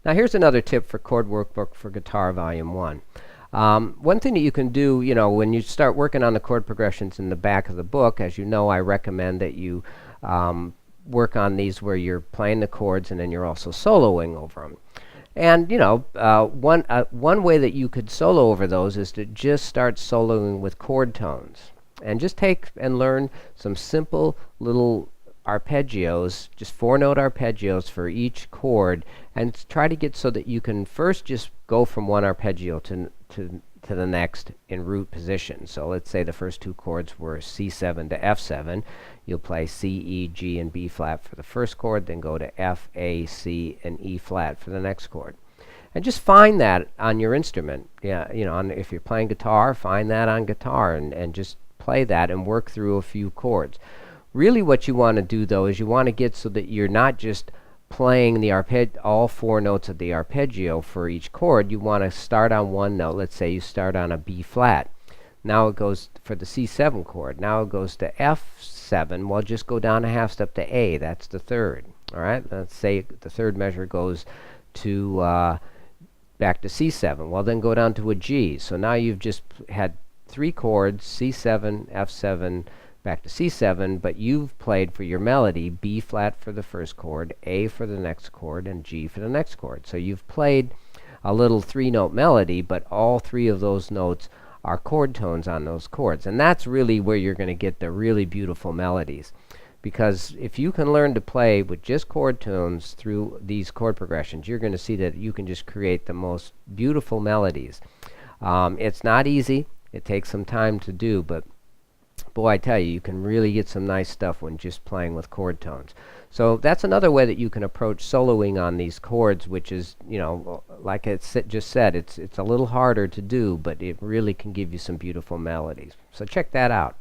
Now here's another tip for Chord Workbook for Guitar Volume 1. One thing that you can do, when you start working on the chord progressions in the back of the book, as you know, I recommend that you work on these where you're playing the chords and then you're also soloing over them. And one way that you could solo over those is to just start soloing with chord tones, and just take and learn some simple little arpeggios, just 4-note arpeggios for each chord, and try to get so that you can first just go from one arpeggio to the next in root position. So let's say the first two chords were C7 to F7. You'll play C, E, G, and B flat for the first chord, then go to F, A, C, and E flat for the next chord. And just find that on your instrument. Yeah, if you're playing guitar, find that on guitar and just play that and work through a few chords. Really what you want to do though is you want to get so that you're not just playing the all 4 notes of the arpeggio for each chord. You want to start on one note. Let's say you start on a B flat. Now it goes for the C7 chord. Now it goes to F7. Well, just go down a half step to A. That's the third. All right. Let's say the third measure goes to back to C7. Well, then go down to a G. So now you've just had 3 chords: C7, F7, back to C7, but you've played for your melody B flat for the first chord, A for the next chord, and G for the next chord. So you've played a little 3-note melody, but all 3 of those notes are chord tones on those chords. And that's really where you're going to get the really beautiful melodies. Because if you can learn to play with just chord tones through these chord progressions, you're going to see that you can just create the most beautiful melodies. It's not easy. It takes some time to do, but boy, I tell you, you can really get some nice stuff when just playing with chord tones. So that's another way that you can approach soloing on these chords, which is, like I just said, it's a little harder to do, but it really can give you some beautiful melodies. So check that out.